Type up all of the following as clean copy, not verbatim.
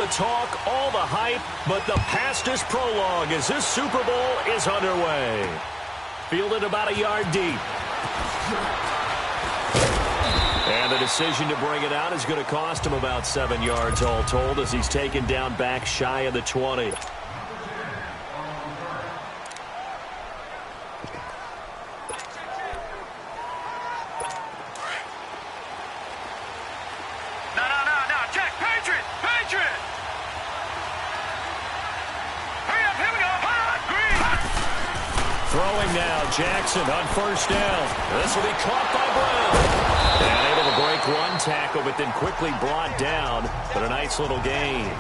the talk, all the hype, but the fastest prologue as this Super Bowl is underway. Fielded about a yard deep. And the decision to bring it out is going to cost him about 7 yards all told as he's taken down back shy of the 20. No, check, Patriot! Hurry up, here we go! Green! Throwing now, Jackson on first down. This will be caught by Brown. And able to break one tackle, but then quickly brought down. But a nice little gain.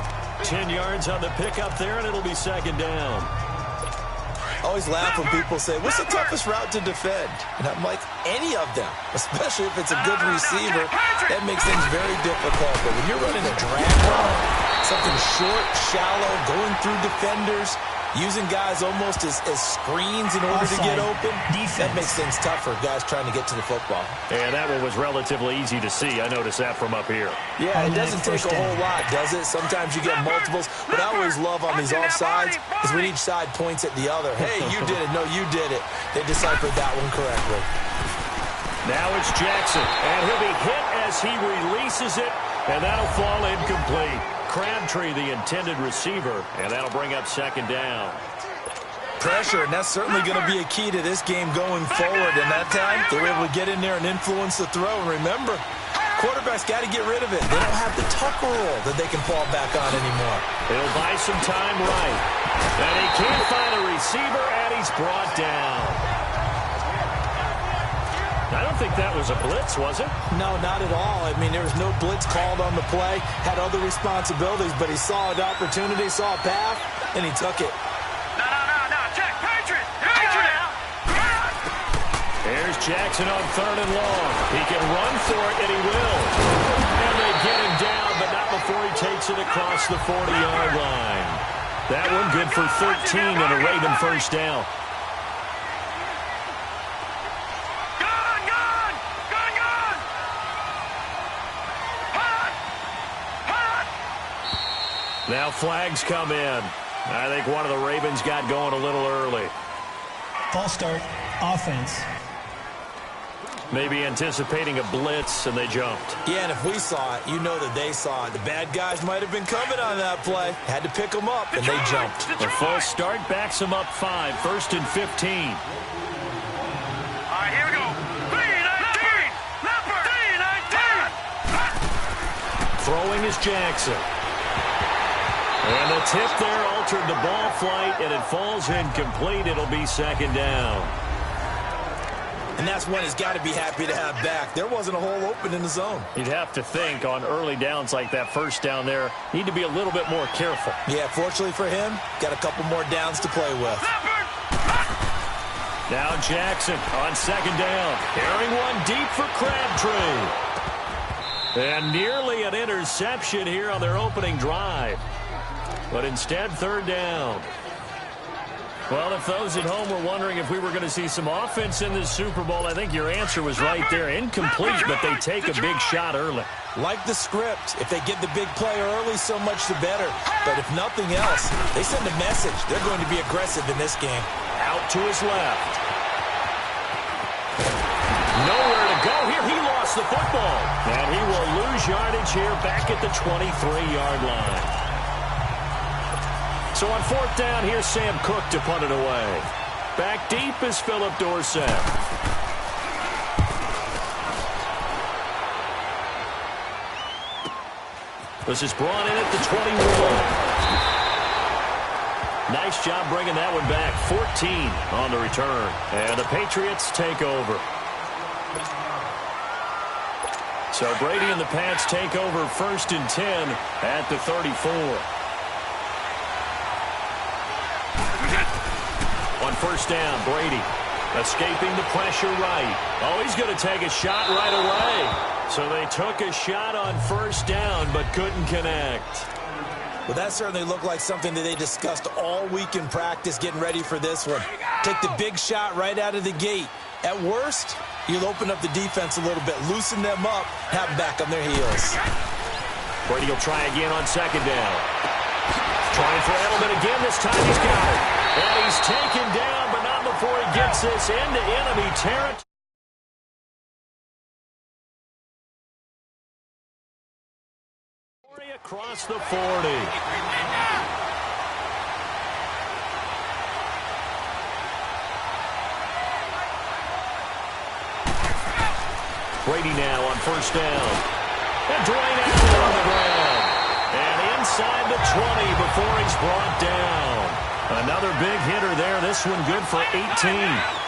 10 yards on the pickup there, and it'll be second down. I always laugh when people say, what's the toughest route to defend? And I'm like, any of them, especially if it's a good receiver. That makes things very difficult. But when you're running a drag route, something short, shallow, going through defenders, using guys almost as screens in order to get open, that makes things tough for guys trying to get to the football. And that one was relatively easy to see. I noticed that from up here. Yeah, it doesn't take a whole lot, does it? Sometimes you get multiples. What I always love on these offsides is when each side points at the other. Hey, you did it. No, you did it. They deciphered that one correctly. Now it's Jackson, and he'll be hit as he releases it, and that'll fall incomplete. Crabtree, the intended receiver, and that'll bring up second down. Pressure, and that's certainly going to be a key to this game going forward. And that time, they were able to get in there and influence the throw. And remember, quarterbacks got to get rid of it. They don't have the tuck rule that they can fall back on anymore. He'll buy some time right. And he can't find a receiver, and he's brought down. I don't think that was a blitz, was it? No, not at all. I mean, there was no blitz called on the play. Had other responsibilities, but he saw an opportunity, saw a path, and he took it. No, check, Patriot! Here's Jackson on third and long. He can run for it, and he will. And they get him down, but not before he takes it across the 40-yard line. That one good for 13 and a Raven first down. Now flags come in. I think one of the Ravens got going a little early. False start, offense. Maybe anticipating a blitz, and they jumped. Yeah, and if we saw it, you know that they saw it. The bad guys might have been coming on that play. Had to pick them up, and they jumped. The false start backs them up 5, 1st and 15. All right, here we go. 3-19! Number 3-19! Throwing is Jackson. And the tip there altered the ball flight, and it falls incomplete. It'll be second down. And that's one he's got to be happy to have back. There wasn't a hole open in the zone. You'd have to think on early downs like that first down there, need to be a little bit more careful. Yeah, fortunately for him, got a couple more downs to play with. Now Jackson on second down. Carrying one deep for Crabtree. And nearly an interception here on their opening drive. But instead, third down. Well, if those at home were wondering if we were going to see some offense in this Super Bowl, I think your answer was right there. Incomplete, but they take a big shot early. Like the script. If they get the big play early, so much the better. But if nothing else, they send a message. They're going to be aggressive in this game. Out to his left. Nowhere to go here. He lost the football. And he will lose yardage here back at the 23-yard line. So on fourth down, here's Sam Cook to punt it away. Back deep is Philip Dorsett. This is brought in at the 21. Nice job bringing that one back. 14 on the return. And the Patriots take over. So Brady and the Pats take over 1st and 10 at the 34. On first down, Brady escaping the pressure right. Oh, he's going to take a shot right away. So they took a shot on first down but couldn't connect. Well, that certainly looked like something that they discussed all week in practice getting ready for this one. Take the big shot right out of the gate. At worst, you'll open up the defense a little bit, loosen them up, have them back on their heels. Brady will try again on second down. Trying for Edelman again. This time he's got it. And he's taken down, but not before he gets this into enemy territory. Across the 40. Brady now on first down. And Dwayne Allen on the ground. And inside the 20 before he's brought down. Another big hitter there. This one good for 18.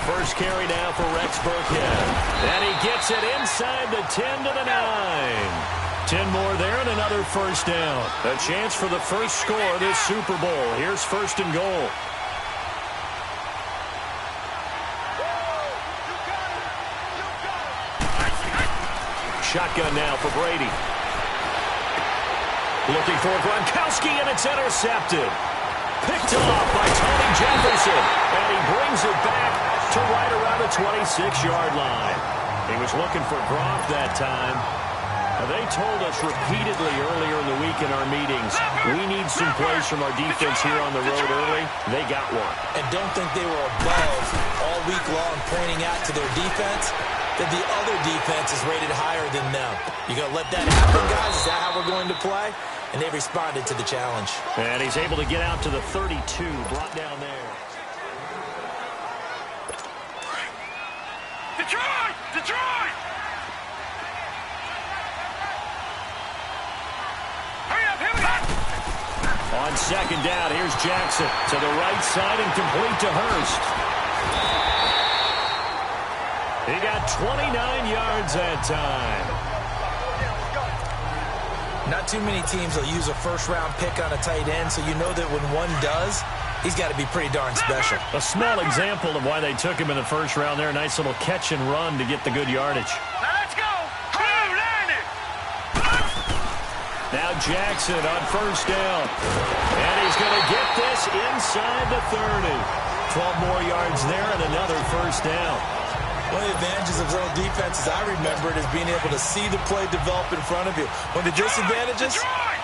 First carry now for Rex Burkhead. And he gets it inside the 10 to the 9. 10 more there and another first down. A chance for the first score of this Super Bowl. Here's first and goal. Shotgun now for Brady. Looking for Gronkowski, and it's intercepted. Picked off by Tony Jefferson. And he brings it back to right around the 26-yard line. He was looking for Gronk that time. They told us repeatedly earlier in the week in our meetings, we need some plays from our defense here on the road early. They got one. And don't think they were above all week long pointing out to their defense that the other defense is rated higher than them. You going to let that happen, guys? Is that how we're going to play? And they responded to the challenge. And he's able to get out to the 32, brought down there. Detroit! Detroit! Hurry up, here we go! On second down, here's Jackson to the right side and complete to Hurst. He got 29 yards that time. Not too many teams will use a first-round pick on a tight end, so you know that when one does, he's got to be pretty darn special. A small example of why they took him in the first round there. A nice little catch and run to get the good yardage. Now let's go! Now Jackson on first down. And he's going to get this inside the 30. 12 more yards there and another first down. One of the advantages of zone defense, as I remember it, is being able to see the play develop in front of you. One of the disadvantages,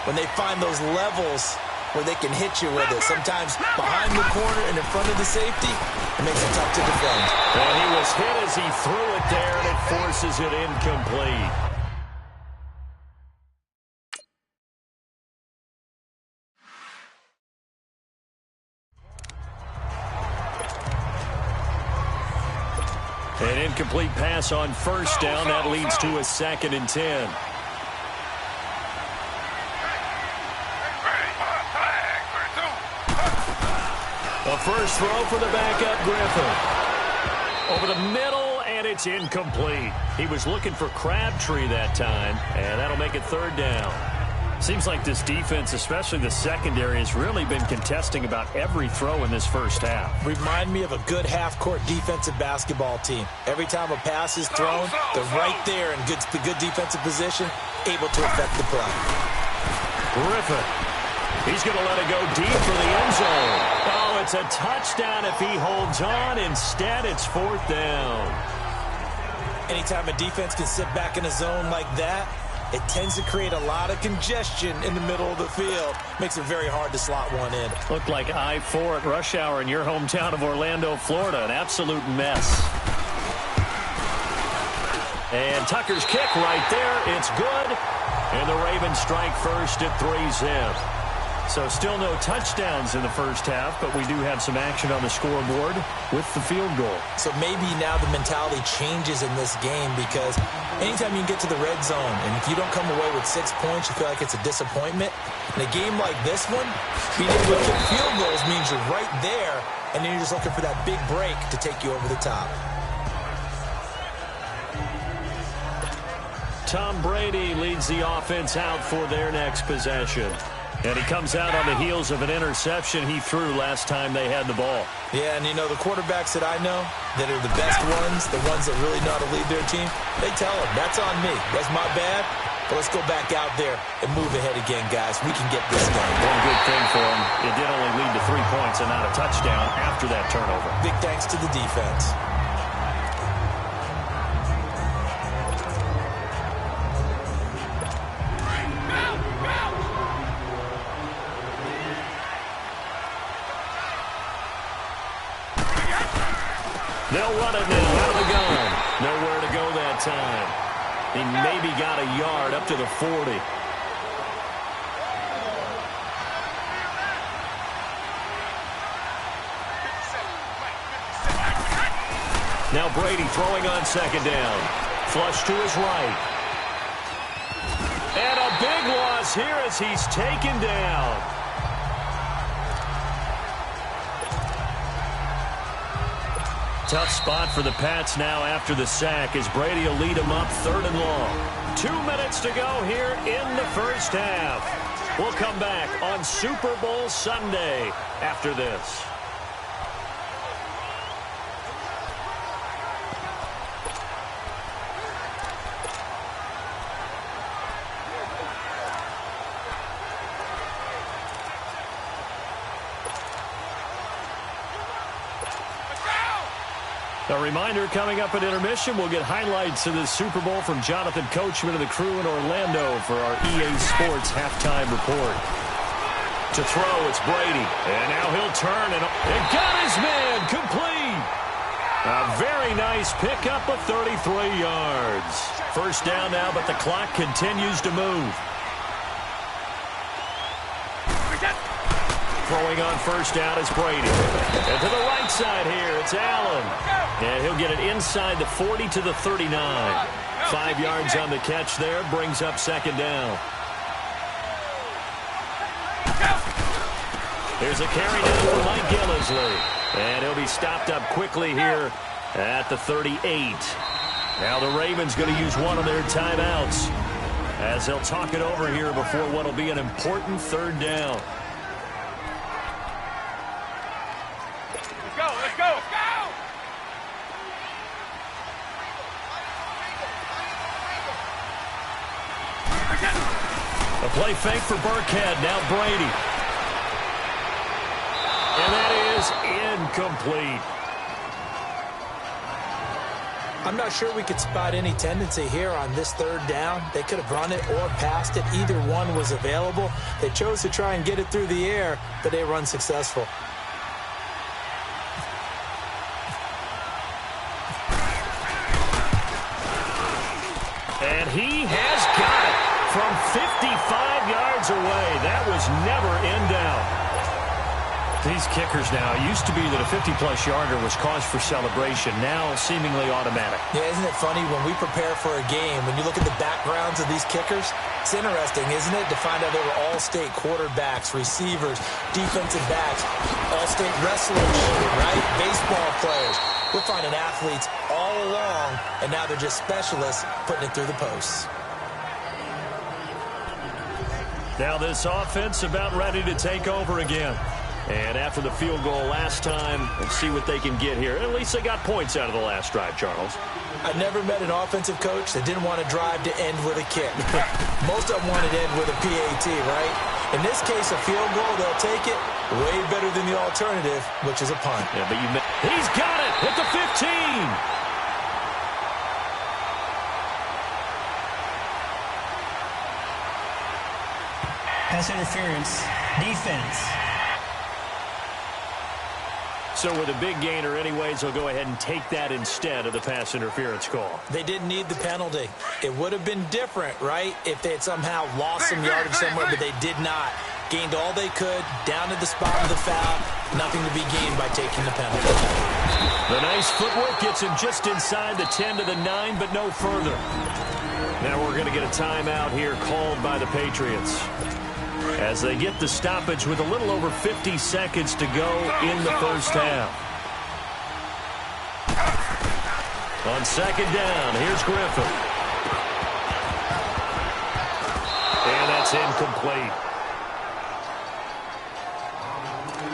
when they find those levels where they can hit you with it. Sometimes behind the corner and in front of the safety, it makes it tough to defend. And he was hit as he threw it there, and it forces it incomplete. An incomplete pass on first down. That leads to a 2nd and 10. A first throw for the backup Griffin. Over the middle, and it's incomplete. He was looking for Crabtree that time, and that'll make it 3rd down. Seems like this defense, especially the secondary, has really been contesting about every throw in this first half. Remind me of a good half-court defensive basketball team. Every time a pass is thrown, they're right there in good defensive position, able to affect the play. Griffin. He's going to let it go deep for the end zone. Oh, it's a touchdown if he holds on. Instead, it's 4th down. Anytime a defense can sit back in a zone like that, it tends to create a lot of congestion in the middle of the field. Makes it very hard to slot one in. Looked like I-4 at rush hour in your hometown of Orlando, Florida. An absolute mess. And Tucker's kick right there. It's good. And the Ravens strike first at 3-zip. So still no touchdowns in the first half, but we do have some action on the scoreboard with the field goal. So maybe now the mentality changes in this game, because anytime you get to the red zone and if you don't come away with 6 points, you feel like it's a disappointment. In a game like this one, being able to kick field goals means you're right there, and then you're just looking for that big break to take you over the top. Tom Brady leads the offense out for their next possession. And he comes out on the heels of an interception he threw last time they had the ball. Yeah, and you know, the quarterbacks that I know that are the best ones, the ones that really know how to lead their team, they tell them, that's on me. That's my bad. But let's go back out there and move ahead again, guys. We can get this done. One good thing for him, it did only lead to 3 points and not a touchdown after that turnover. Big thanks to the defense. They'll run it now out of the gun. Nowhere to go that time. He maybe got a yard up to the 40. Now Brady throwing on second down. Flush to his right. And a big loss here as he's taken down. Tough spot for the Pats now after the sack as Brady will lead them up 3rd and long. 2 minutes to go here in the first half. We'll come back on Super Bowl Sunday after this. A reminder, coming up at intermission, we'll get highlights of this Super Bowl from Jonathan Coachman and the crew in Orlando for our EA Sports halftime report. To throw, it's Brady. And now he'll turn and got his man complete. A very nice pickup of 33 yards. First down now, but the clock continues to move. Throwing on first down is Brady. And to the right side here, it's Allen. And he'll get it inside the 40 to the 39. 5 yards on the catch there, brings up second down. Here's a carry down for Mike Gillisley. And he'll be stopped up quickly here at the 38. Now the Ravens going to use one of their timeouts as they'll talk it over here before what will be an important 3rd down. A play fake for Burkhead. Now Brady. And that is incomplete. I'm not sure we could spot any tendency here on this 3rd down. They could have run it or passed it. Either one was available. They chose to try and get it through the air, but they were unsuccessful. And he has got it from 55 yards away. That was never in doubt. These kickers now, it used to be that a 50-plus yarder was cause for celebration. Now seemingly automatic. Yeah, isn't it funny when we prepare for a game, when you look at the backgrounds of these kickers, it's interesting, isn't it, to find out they were all-state quarterbacks, receivers, defensive backs, all-state wrestlers, right? Baseball players. We're finding athletes all along, and now they're just specialists putting it through the posts. Now this offense about ready to take over again. And after the field goal last time, let's see what they can get here. At least they got points out of the last drive, Charles. I never met an offensive coach that didn't want to drive to end with a kick. Most of them wanted to end with a PAT, right? In this case, a field goal, they'll take it way better than the alternative, which is a punt. Yeah, but he's got it at the 15. Pass interference. Defense. So with a big gainer anyways, they'll go ahead and take that instead of the pass interference call. They didn't need the penalty. It would have been different, right, if they had somehow lost some yardage somewhere, but they did not. Gained all they could, down to the spot of the foul. Nothing to be gained by taking the penalty. The nice footwork gets him just inside the 10 to the 9, but no further. Now we're going to get a timeout here called by the Patriots, as they get the stoppage with a little over 50 seconds to go in the first half. On second down, here's Griffin. And that's incomplete.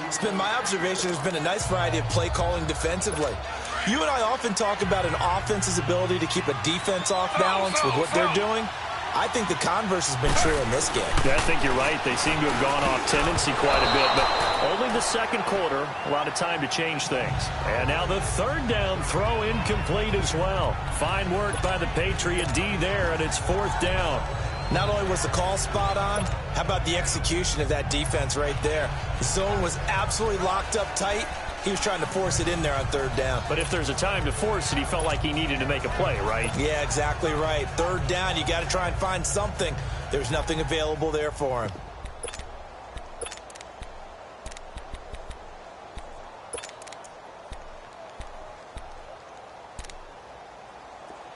It's been my observation there's been a nice variety of play calling defensively. You and I often talk about an offense's ability to keep a defense off balance with what they're doing. I think the converse has been true in this game. Yeah, I think you're right. They seem to have gone off tendency quite a bit, but only the second quarter, a lot of time to change things. And now the third down throw incomplete as well. Fine work by the Patriot D there, and it's fourth down. Not only was the call spot on, how about the execution of that defense right there? The zone was absolutely locked up tight. He was trying to force it in there on third down. But if there's a time to force it, he felt like he needed to make a play, right? Yeah, exactly right. Third down, you got to try and find something. There's nothing available there for him.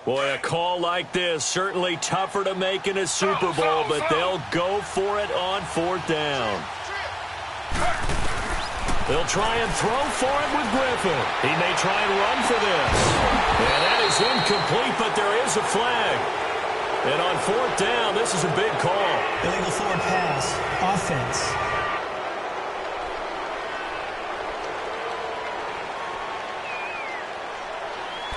Boy, a call like this, certainly tougher to make in a Super Bowl, but they'll go for it on fourth down. They'll try and throw for it with Griffin. He may try and run for this. And that is incomplete, but there is a flag. And on fourth down, this is a big call. Illegal forward pass. Offense.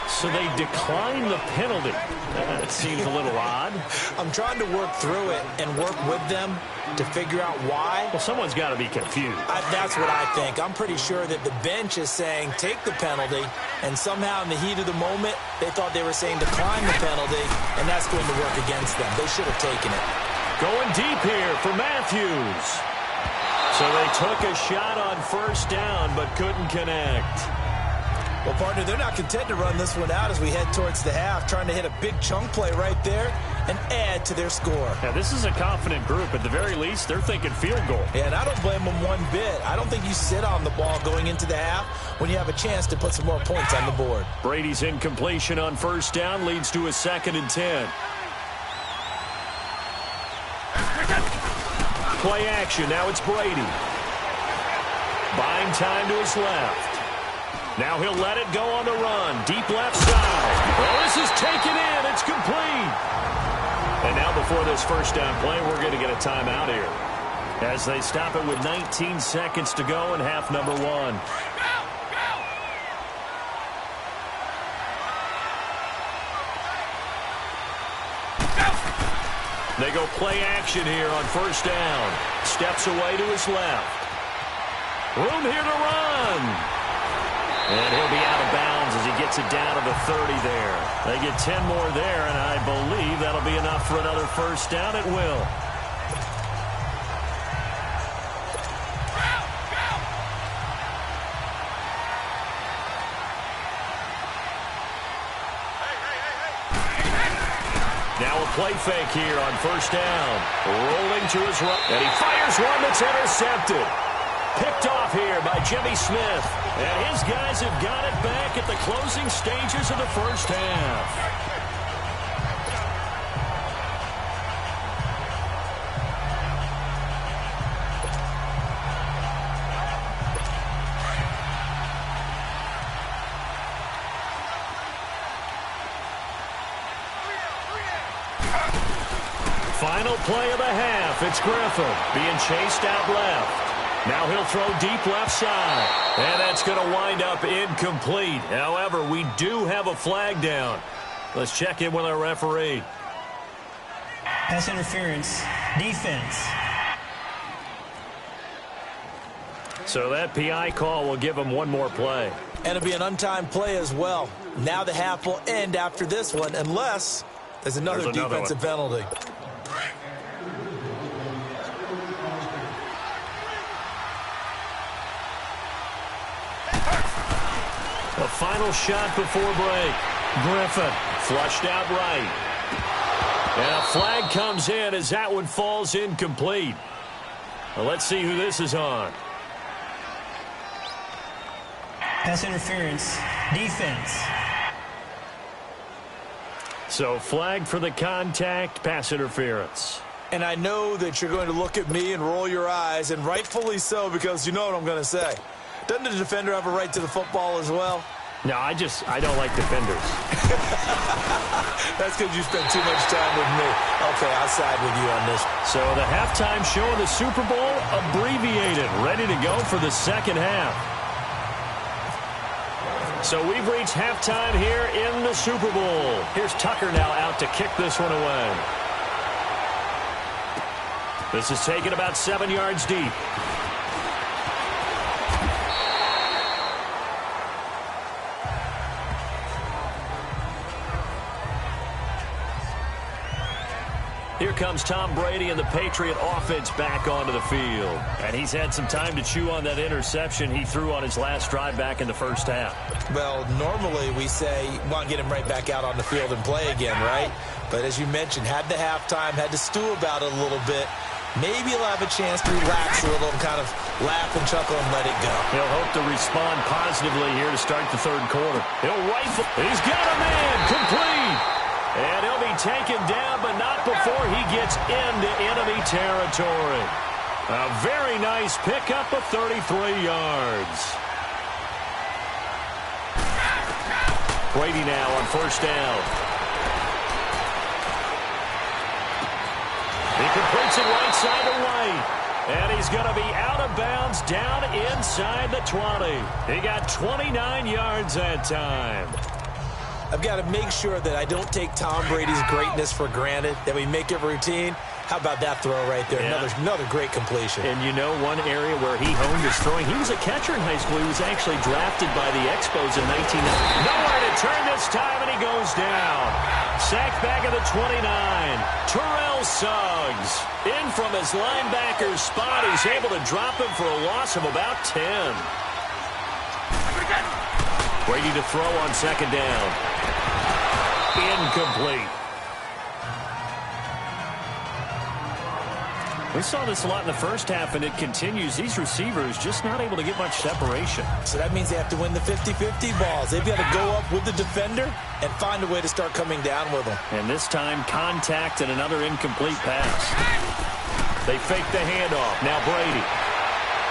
So they decline the penalty. That seems a little odd. I'm trying to work through it and work with them to figure out why. Well, someone's got to be confused. That's what I think. I'm pretty sure that the bench is saying take the penalty, and somehow in the heat of the moment, they thought they were saying decline the penalty, and that's going to work against them. They should have taken it. Going deep here for Matthews. So they took a shot on first down, but couldn't connect. Well, partner, they're not content to run this one out as we head towards the half, trying to hit a big chunk play right there and add to their score. Yeah, this is a confident group. At the very least, they're thinking field goal. Yeah, and I don't blame them one bit. I don't think you sit on the ball going into the half when you have a chance to put some more points on the board. Brady's incompletion on first down leads to a 2nd and 10. Play action. Now it's Brady. Buying time to his left. Now he'll let it go on the run. Deep left side. Well, this is taken in. It's complete. And now before this first down play, we're going to get a timeout here as they stop it with 19 seconds to go in half number 1. They go play action here on first down. Steps away to his left. Room here to run. And he'll be out of bounds as he gets it down to the 30 there. They get 10 more there, and I believe that'll be enough for another first down. It will. Now a play fake here on first down. Rolling to his right, and he fires one that's intercepted. Picked off here by Jimmy Smith. And his guys have got it back at the closing stages of the first half. Final play of the half. It's Griffin being chased out left. Now he'll throw deep left side. And that's going to wind up incomplete. However, we do have a flag down. Let's check in with our referee. Pass interference. Defense. So that PI call will give him one more play. And it'll be an untimed play as well. Now the half will end after this one unless there's another defensive penalty. The final shot before break. Griffin flushed out right. And a flag comes in as that one falls incomplete. Well, let's see who this is on. Pass interference. Defense. So flag for the contact, pass interference. And I know that you're going to look at me and roll your eyes, and rightfully so, because you know what I'm going to say. Doesn't the defender have a right to the football as well? No, I don't like defenders. That's because you spend too much time with me. Okay, I'll side with you on this. So the halftime show of the Super Bowl abbreviated, ready to go for the second half. So we've reached halftime here in the Super Bowl. Here's Tucker now out to kick this one away. This is taken about 7 yards deep. Here comes Tom Brady and the Patriot offense back onto the field. And he's had some time to chew on that interception he threw on his last drive back in the first half. Well, normally we say, want to get him right back out on the field and play again, right? But as you mentioned, had the halftime, had to stew about it a little bit. Maybe he'll have a chance to relax a little and kind of laugh and chuckle and let it go. He'll hope to respond positively here to start the third quarter. He'll rifle. He's got a man. Complete. And he'll be taken down, but not before he gets into enemy territory. A very nice pickup of 33 yards. Brady now on first down. He completes it right side to right. And he's going to be out of bounds down inside the 20. He got 29 yards that time. I've got to make sure that I don't take Tom Brady's greatness for granted, that we make it routine. How about that throw right there? Yeah. Another great completion. And you know one area where he honed his throwing, he was a catcher in high school. He was actually drafted by the Expos in 1990. Nowhere to turn this time, and he goes down. Sacked back at the 29. Terrell Suggs in from his linebacker's spot. He's able to drop him for a loss of about 10. Brady to throw on second down. Incomplete. We saw this a lot in the first half, and it continues. These receivers just not able to get much separation. So that means they have to win the 50-50 balls. They've got to go up with the defender and find a way to start coming down with them. And this time, contact and another incomplete pass. They fake the handoff. Now Brady.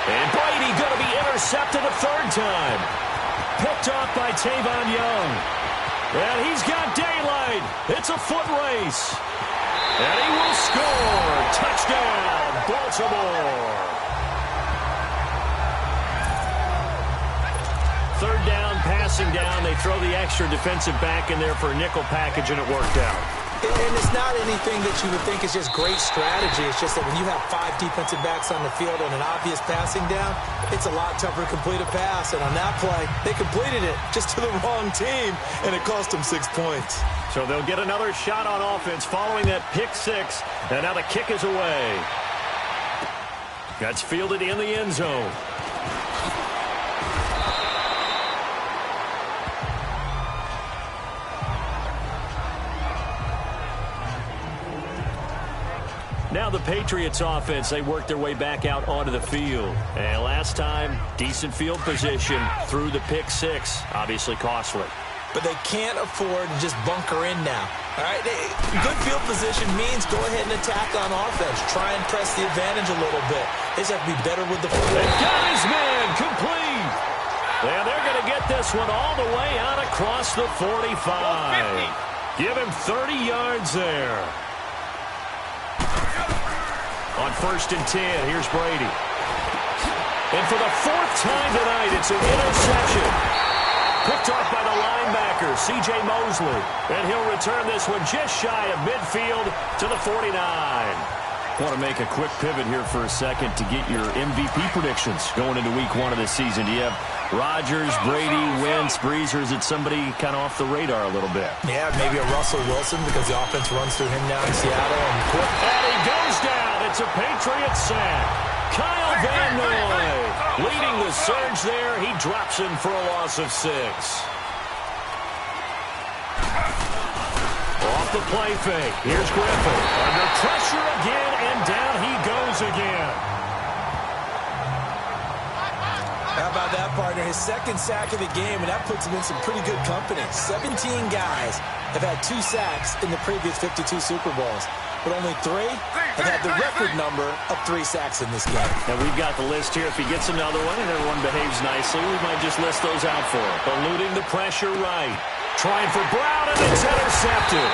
And Brady going to be intercepted a third time. Picked off by Tavon Young. And he's got daylight. It's a foot race. And he will score. Touchdown, Baltimore. Third down, passing down. They throw the extra defensive back in there for a nickel package, and it worked out. And it's not anything that you would think is just great strategy. It's just that when you have 5 defensive backs on the field and an obvious passing down, it's a lot tougher to complete a pass. And on that play, they completed it just to the wrong team, and it cost them 6 points. So they'll get another shot on offense following that pick six, and now the kick is away. That's fielded in the end zone. Now the Patriots offense, they work their way back out onto the field. And last time, decent field position through the pick six. Obviously costly. But they can't afford to just bunker in now. All right, good field position means go ahead and attack on offense. Try and press the advantage a little bit. They just have to be better with the football. They got his man complete. And they're going to get this one all the way out across the 45. Give him 30 yards there. On 1st and 10, here's Brady. And for the 4th time tonight, it's an interception. Picked off by the linebacker, C.J. Mosley. And he'll return this one just shy of midfield to the 49. I want to make a quick pivot here for a second to get your MVP predictions going into week 1 of this season. Do you have Rodgers, Brady, Wentz, Brees, or is it somebody kind of off the radar a little bit? Yeah, maybe a Russell Wilson because the offense runs through him now in Seattle. And he goes down. It's a Patriot sack. Kyle Van Noy leading the surge there. He drops him for a loss of 6. Off the play fake. Here's Griffin. Under pressure again, and down he goes again. How about that, partner? His 2nd sack of the game, and that puts him in some pretty good company. 17 guys have had 2 sacks in the previous 52 Super Bowls. But only 3 have had the record number of 3 sacks in this game. And we've got the list here. If he gets another one and everyone behaves nicely, we might just list those out for him. Eluding the pressure right. Trying for Brown, and it's intercepted.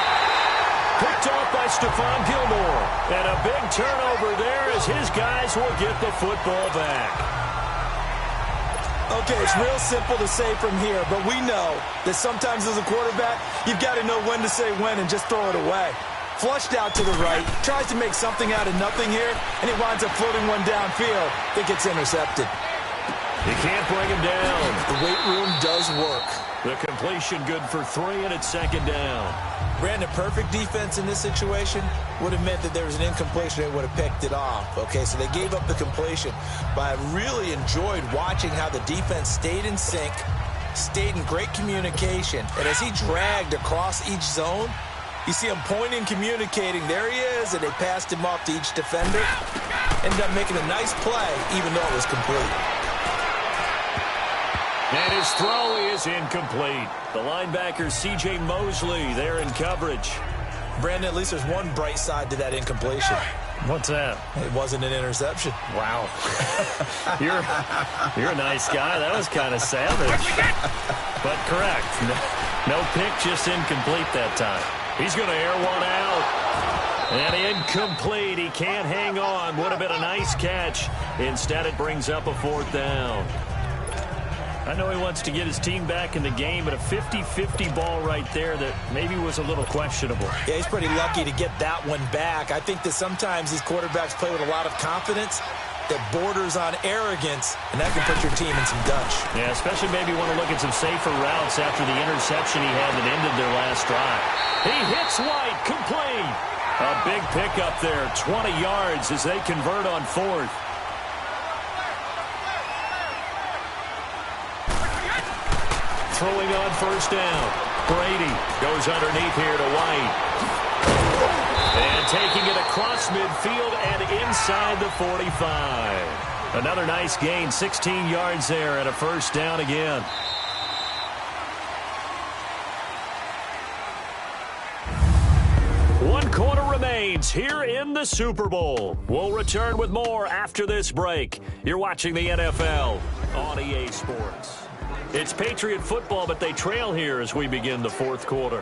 Picked off by Stephon Gilmore. And a big turnover there as his guys will get the football back. Okay, it's real simple to say from here, but we know that sometimes as a quarterback, you've got to know when to say when and just throw it away. Flushed out to the right, tries to make something out of nothing here, and he winds up floating one downfield that gets intercepted. You can't bring him down. The weight room does work. The completion good for 3, and it's second down. Brandon, perfect defense in this situation would have meant that there was an incompletion. They would have picked it off. Okay, so they gave up the completion. But I really enjoyed watching how the defense stayed in sync, stayed in great communication. And as he dragged across each zone, you see him pointing, communicating. There he is, and they passed him off to each defender. Ended up making a nice play, even though it was complete. And his throw is incomplete. The linebacker, C.J. Mosley, there in coverage. Brandon, at least there's one bright side to that incompletion. What's that? It wasn't an interception. Wow. You're a nice guy. That was kind of savage. But correct. No pick, just incomplete that time. He's going to air one out. And incomplete. He can't hang on. Would have been a nice catch. Instead, it brings up a 4th down. I know he wants to get his team back in the game, but a 50-50 ball right there that maybe was a little questionable. Yeah, he's pretty lucky to get that one back. I think that sometimes these quarterbacks play with a lot of confidence that borders on arrogance, and that can put your team in some dutch. Yeah, especially maybe want to look at some safer routes after the interception he had that ended their last drive. He hits White, complete. A big pickup there, 20 yards as they convert on 4th. Throwing on 1st down. Brady goes underneath here to White. And taking it across midfield and inside the 45. Another nice gain, 16 yards there and a 1st down again. One quarter remains here in the Super Bowl. We'll return with more after this break. You're watching the NFL on EA Sports. It's Patriot football, but they trail here as we begin the 4th quarter.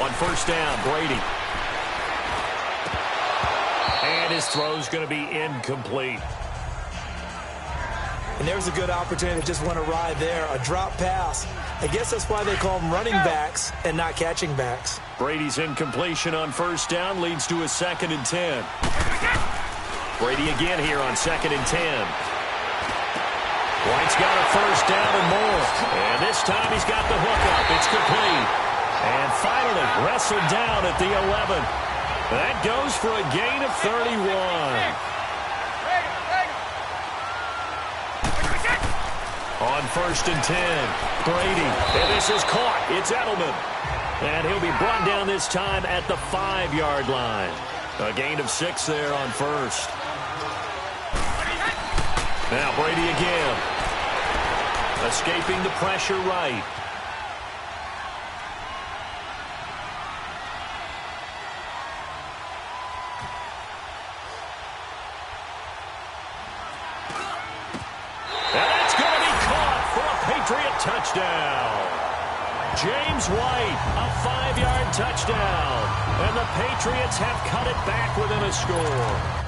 On 1st down, Brady. And his throw's going to be incomplete. And there's a good opportunity that just went awry there. A drop pass. I guess that's why they call them running backs and not catching backs. Brady's incompletion on 1st down leads to a 2nd and 10. Brady again here on 2nd and 10. White's got a 1st down and more. And this time he's got the hook up. It's complete. And finally wrestled down at the 11. That goes for a gain of 31. On 1st and 10, Brady, and this is caught. It's Edelman. And he'll be brought down this time at the 5-yard line. A gain of 6 there on 1st. Now Brady again. Escaping the pressure right. Patriot touchdown. James White, a 5-yard touchdown. And the Patriots have cut it back within a score.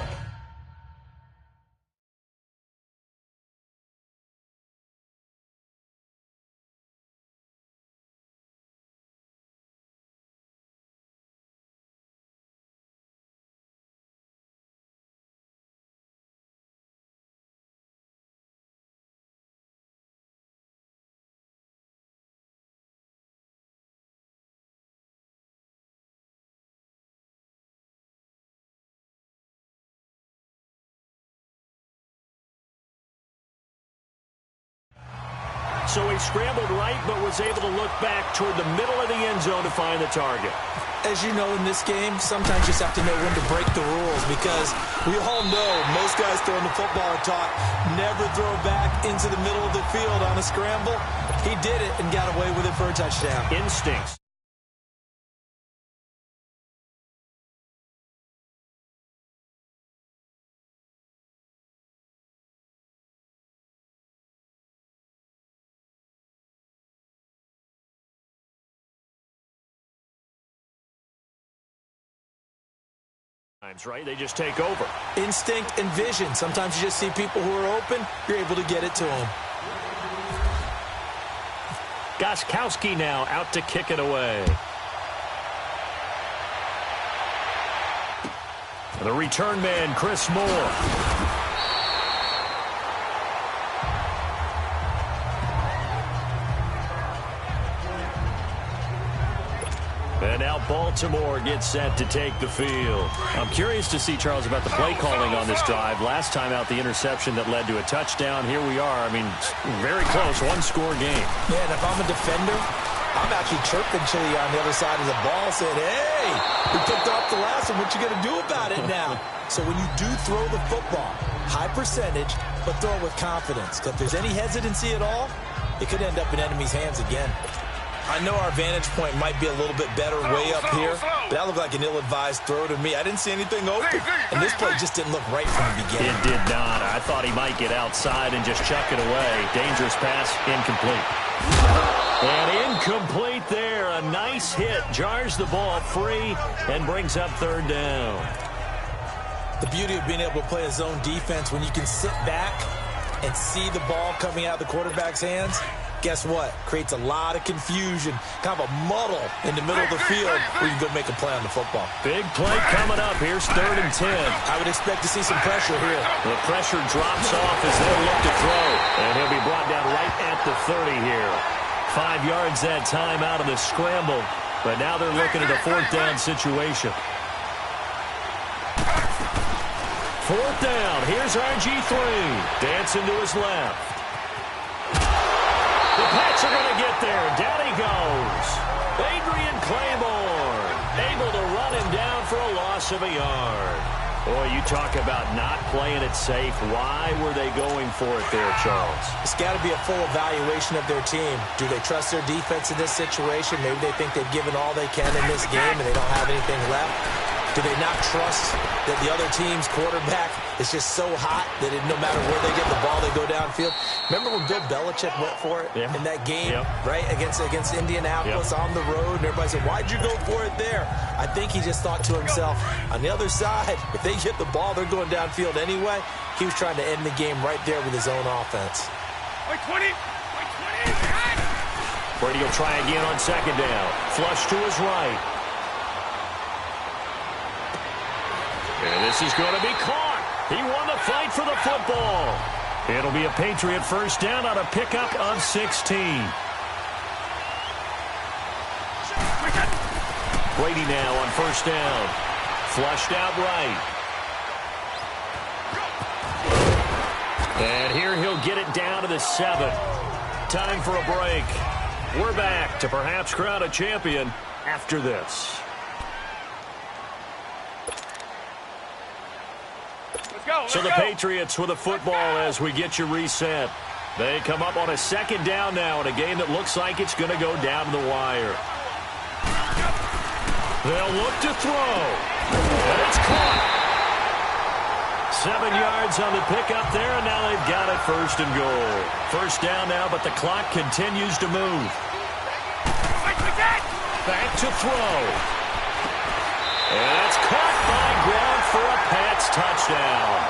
So he scrambled right, but was able to look back toward the middle of the end zone to find the target. As you know, in this game, sometimes you just have to know when to break the rules, because we all know most guys throwing the football are taught never throw back into the middle of the field on a scramble. He did it and got away with it for a touchdown. Instincts. Right? They just take over. Instinct and vision. Sometimes you just see people who are open. You're able to get it to them. Gostkowski now out to kick it away. The return man, Chris Moore. And now Baltimore gets set to take the field. I'm curious to see, Charles, about the play calling on this drive. Last time out, the interception that led to a touchdown. Here we are. I mean, very close, one-score game. Yeah, and if I'm a defender, I'm actually chirping Chili on the other side of the ball saying, hey, we picked off the last one. What you going to do about it now? So when you do throw the football, high percentage, but throw it with confidence. Because if there's any hesitancy at all, it could end up in enemy's hands again. I know our vantage point might be a little bit better way up here, but that looked like an ill-advised throw to me. I didn't see anything open, and this play just didn't look right from the beginning. It did not. I thought he might get outside and just chuck it away. Dangerous pass, incomplete. And incomplete there. A nice hit. Jars the ball free and brings up third down. The beauty of being able to play a zone defense when you can sit back and see the ball coming out of the quarterback's hands, guess what? Creates a lot of confusion, kind of a muddle in the middle of the field where you can go make a play on the football. Big play coming up. Here's 3rd and 10. I would expect to see some pressure here. The pressure drops off as they look to throw. And he'll be brought down right at the 30 here. 5 yards that time out of the scramble. But now they're looking at a 4th down situation. 4th down. Here's RG3. Dancing to his left. The Pats are going to get there. Down he goes. Adrian Claiborne able to run him down for a loss of a yard. Boy, you talk about not playing it safe. Why were they going for it there, Charles? It's got to be a full evaluation of their team. Do they trust their defense in this situation? Maybe they think they've given all they can in this game and they don't have anything left. Do they not trust that the other team's quarterback is just so hot that no matter where they get the ball, they go downfield? Remember when Bill Belichick went for it in that game, right, against Indianapolis on the road? And everybody said, why'd you go for it there? I think he just thought to himself, on the other side, if they get the ball, they're going downfield anyway. He was trying to end the game right there with his own offense. Brady will try again on 2nd down. Flush to his right. And this is going to be caught. He won the fight for the football. It'll be a Patriot 1st down on a pickup of 16. Brady now on 1st down. Flushed out right. And here he'll get it down to the 7. Time for a break. We're back to perhaps crown a champion after this. So the Patriots with a football as we get you reset. They come up on a 2nd down now in a game that looks like it's going to go down to the wire. They'll look to throw. And it's caught. 7 yards on the pickup there, and now they've got it 1st and goal. 1st down now, but the clock continues to move. Back to throw. And it's caught by Gronk for a Pats touchdown.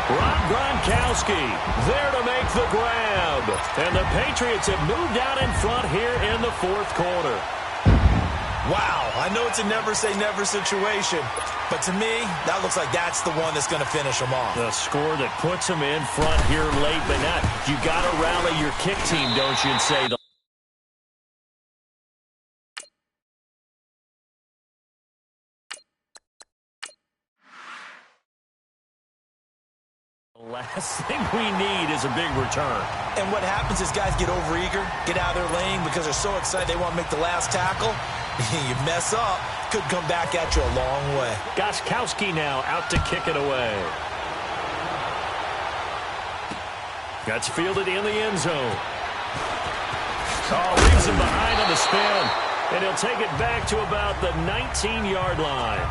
Rob Gronkowski there to make the grab. And the Patriots have moved out in front here in the 4th quarter. Wow, I know it's a never-say-never situation, but to me, that looks like that's the one that's going to finish them off. The score that puts them in front here late, but not. You got to rally your kick team, don't you, and say the last thing we need is a big return. And what happens is guys get overeager, get out of their lane because they're so excited they want to make the last tackle. You mess up, could come back at you a long way. Gostkowski now out to kick it away. That's fielded in the end zone. Oh, leaves him behind on the spin. And he'll take it back to about the 19-yard line.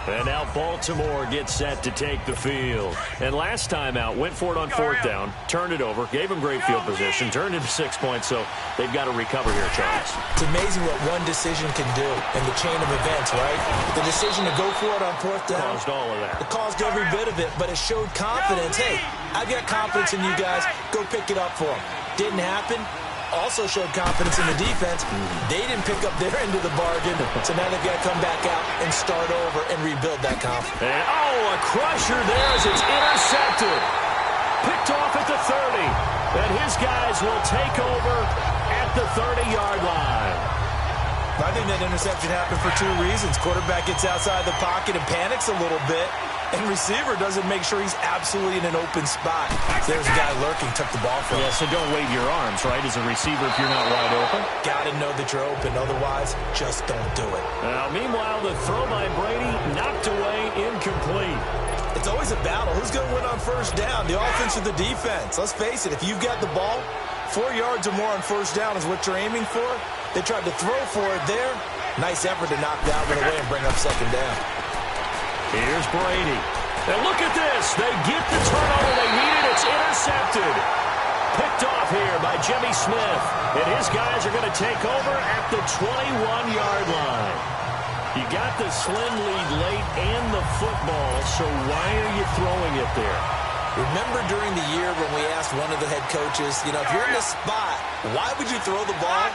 And now Baltimore gets set to take the field. And last time out, went for it on fourth down, turned it over, gave them great field position, turned it to 6 points, so they've got to recover here, Charles. It's amazing what one decision can do in the chain of events, right? The decision to go for it on fourth down. Caused all of that. It caused every bit of it, but it showed confidence. Hey, I've got confidence in you guys. Go pick it up for them. Didn't happen. Also showed confidence in the defense. They didn't pick up their end of the bargain, so now they've got to come back out and start over and rebuild that confidence. And, a crusher there as it's intercepted. Picked off at the 30. And his guys will take over at the 30-yard line. I think that interception happened for two reasons. Quarterback gets outside the pocket and panics a little bit, and receiver doesn't make sure he's absolutely in an open spot. There's a guy lurking, took the ball from him. Yeah, so don't wave your arms, right, as a receiver if you're not wide open. Got to know that you're open. Otherwise, just don't do it. Now, meanwhile, the throw by Brady knocked away, incomplete. It's always a battle. Who's going to win on first down, the offense or the defense? Let's face it, if you've got the ball, 4 yards or more on first down is what you're aiming for. They tried to throw for it there. Nice effort to knock that one away and bring up second down. Here's Brady. And look at this. They get the turnover they needed. It's intercepted. Picked off here by Jimmy Smith. And his guys are going to take over at the 21-yard line. You got the slim lead late and the football, so why are you throwing it there? Remember during the year when we asked one of the head coaches, if you're in this spot, why would you throw the ball?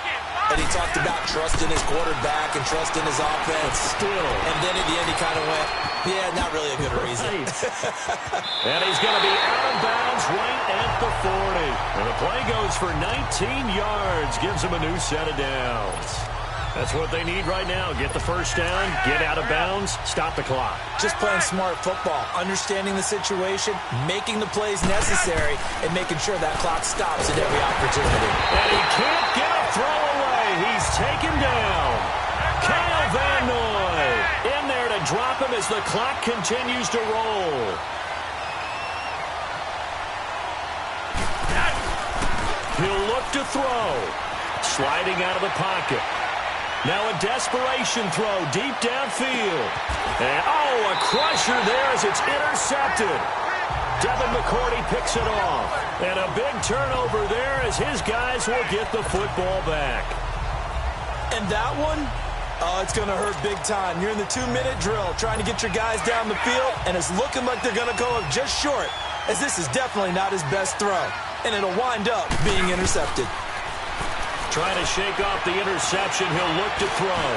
And he talked about trusting his quarterback and trusting his offense. Still. And then at the end he kind of went, yeah, not really a good reason. And he's going to be out of bounds right at the 40. And the play goes for 19 yards. Gives him a new set of downs. That's what they need right now. Get the first down, get out of bounds, stop the clock. Just playing smart football, understanding the situation, making the plays necessary, and making sure that clock stops at every opportunity. And he can't get a throw away. He's taken down. Kyle Van Noy in there to drop him as the clock continues to roll. He'll look to throw. Sliding out of the pocket. Now a desperation throw deep downfield. And, a crusher there as it's intercepted. Devin McCourty picks it off. And a big turnover there as his guys will get the football back. And that one, it's going to hurt big time. You're in the 2-minute drill trying to get your guys down the field, and it's looking like they're going to go up just short, as this is definitely not his best throw. And it'll wind up being intercepted. Trying to shake off the interception. He'll look to throw.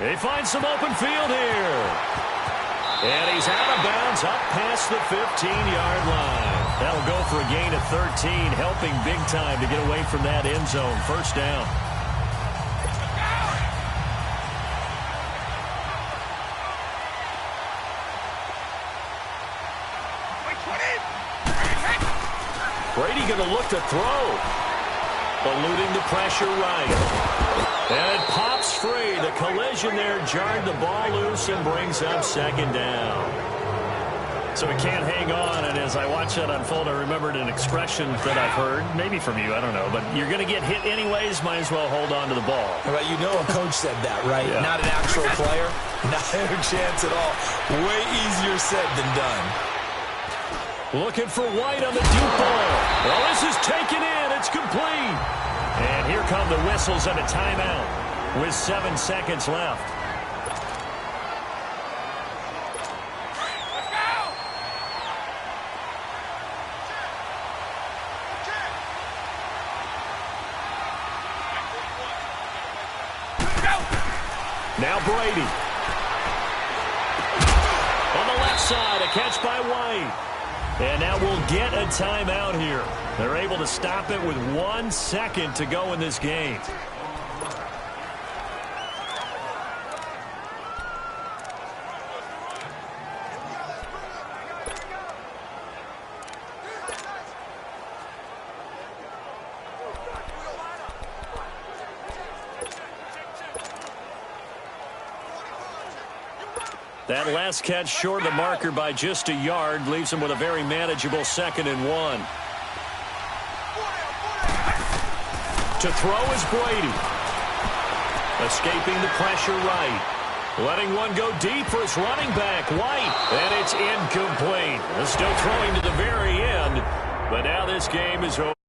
He finds some open field here. And he's out of bounds up past the 15-yard line. That'll go for a gain of 13, helping big time to get away from that end zone. First down. Brady going to look to throw. Eluding the pressure right. And it pops free. The collision there jarred the ball loose and brings up second down. So he can't hang on, and as I watch that unfold, I remembered an expression that I've heard, maybe from you, I don't know, but you're going to get hit anyways, might as well hold on to the ball. Well, a coach said that, right? Yeah. Not an actual player. Not a chance at all. Way easier said than done. Looking for White on the deep ball. Well, this is taken in. It's complete. And here come the whistles and a timeout with 7 seconds left. Now Brady. On the left side, a catch by White. And now we'll get a timeout here. They're able to stop it with 1 second to go in this game. That last catch short of the marker by just a yard leaves him with a very manageable 2nd and 1. To throw is Brady. Escaping the pressure right. Letting one go deep for his running back, White. And it's incomplete. Still throwing to the very end. But now this game is over.